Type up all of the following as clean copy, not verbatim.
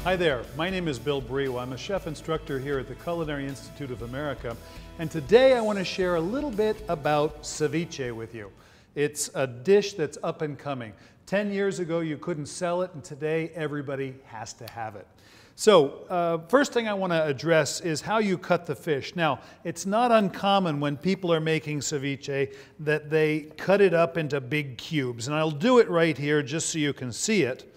Hi there, my name is Bill Briwa. I'm a chef instructor here at the Culinary Institute of America, and today I want to share a little bit about ceviche with you. It's a dish that's up and coming. 10 years ago you couldn't sell it, and today everybody has to have it. So, first thing I want to address is how you cut the fish. Now, it's not uncommon when people are making ceviche that they cut it up into big cubes, and I'll do it right here just so you can see it.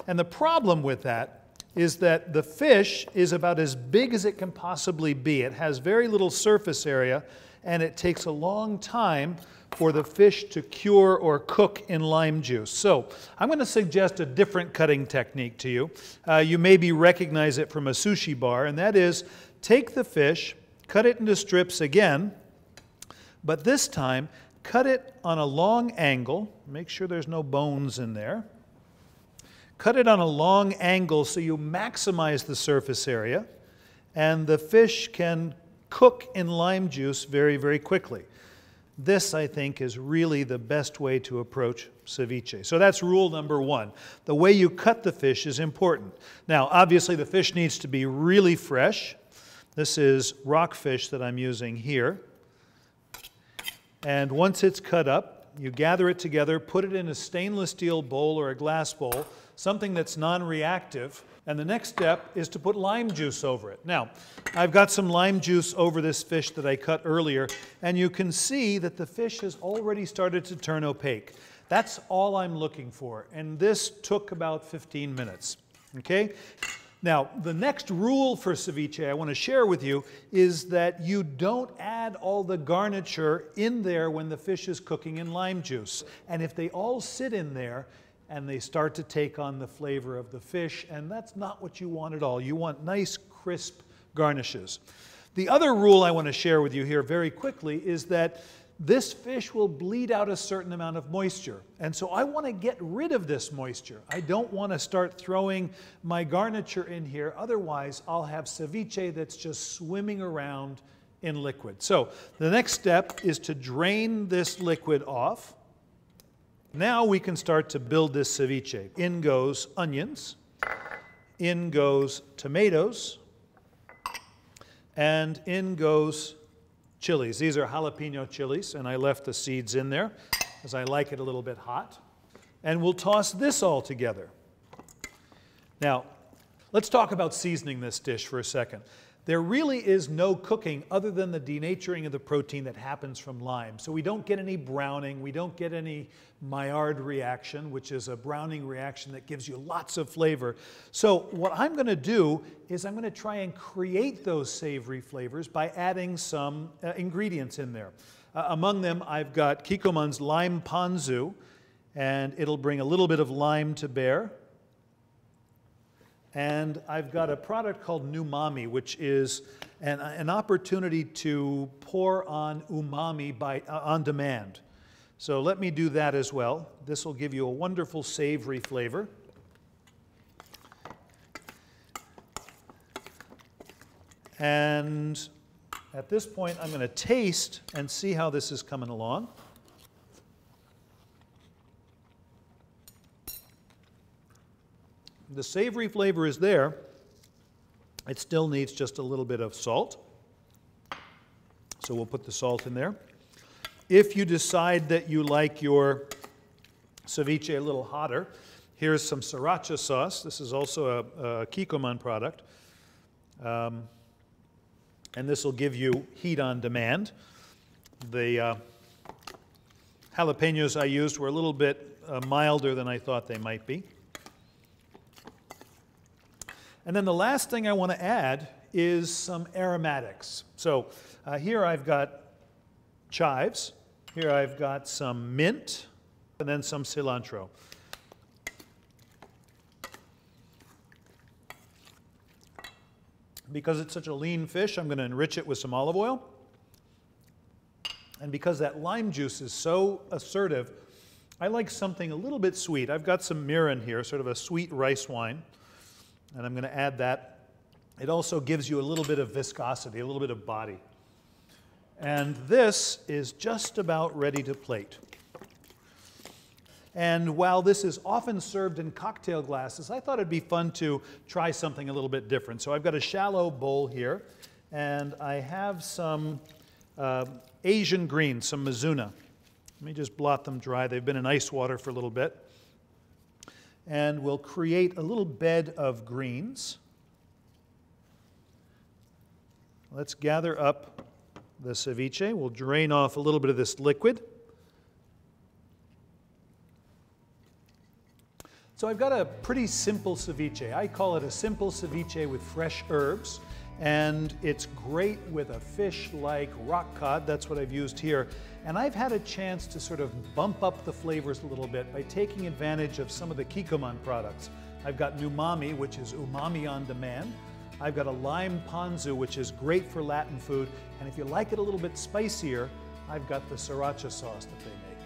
And the problem with that is that the fish is about as big as it can possibly be. It has very little surface area, and it takes a long time for the fish to cure or cook in lime juice. So I'm going to suggest a different cutting technique to you. You maybe recognize it from a sushi bar, and that is take the fish, cut it into strips again, but this time cut it on a long angle. Make sure there's no bones in there. Cut it on a long angle so you maximize the surface area, and the fish can cook in lime juice very, very quickly. This, I think, is really the best way to approach ceviche. So that's rule number one. The way you cut the fish is important. Now, obviously, the fish needs to be really fresh. This is rockfish that I'm using here. And once it's cut up, you gather it together, put it in a stainless steel bowl or a glass bowl, something that's non-reactive, and the next step is to put lime juice over it. Now, I've got some lime juice over this fish that I cut earlier, and you can see that the fish has already started to turn opaque. That's all I'm looking for, and this took about 15 minutes, okay? Now, the next rule for ceviche I want to share with you is that you don't add all the garniture in there when the fish is cooking in lime juice. And if they all sit in there and they start to take on the flavor of the fish, and that's not what you want at all. You want nice, crisp garnishes. The other rule I want to share with you here very quickly is that this fish will bleed out a certain amount of moisture. And so I want to get rid of this moisture. I don't want to start throwing my garniture in here. Otherwise, I'll have ceviche that's just swimming around in liquid. So the next step is to drain this liquid off. Now we can start to build this ceviche. In goes onions. In goes tomatoes. And in goes chilies. These are jalapeno chilies, and I left the seeds in there because I like it a little bit hot. And we'll toss this all together. Now, let's talk about seasoning this dish for a second. There really is no cooking other than the denaturing of the protein that happens from lime. So we don't get any browning, we don't get any Maillard reaction, which is a browning reaction that gives you lots of flavor. So what I'm going to do is I'm going to try and create those savory flavors by adding some ingredients in there. Among them, I've got Kikkoman's lime ponzu, and it'll bring a little bit of lime to bear. And I've got a product called Numami, which is an opportunity to pour on umami on demand. So let me do that as well. This will give you a wonderful savory flavor. And at this point, I'm going to taste and see how this is coming along. The savory flavor is there. It still needs just a little bit of salt. So we'll put the salt in there. If you decide that you like your ceviche a little hotter, here's some sriracha sauce. This is also a Kikkoman product. And this will give you heat on demand. The jalapenos I used were a little bit milder than I thought they might be. And then the last thing I want to add is some aromatics. So here I've got chives, here I've got some mint, and then some cilantro. Because it's such a lean fish, I'm going to enrich it with some olive oil. And because that lime juice is so assertive, I like something a little bit sweet. I've got some mirin here, sort of a sweet rice wine. And I'm going to add that. It also gives you a little bit of viscosity, a little bit of body. And this is just about ready to plate. And while this is often served in cocktail glasses, I thought it'd be fun to try something a little bit different. So I've got a shallow bowl here, and I have some Asian greens, some mizuna. Let me just blot them dry. They've been in ice water for a little bit. And we'll create a little bed of greens. Let's gather up the ceviche. We'll drain off a little bit of this liquid. So I've got a pretty simple ceviche. I call it a simple ceviche with fresh herbs, and it's great with a fish like rock cod. That's what I've used here. And I've had a chance to sort of bump up the flavors a little bit by taking advantage of some of the Kikkoman products. I've got numami, which is umami on demand. I've got a lime ponzu, which is great for Latin food. And if you like it a little bit spicier, I've got the sriracha sauce that they make.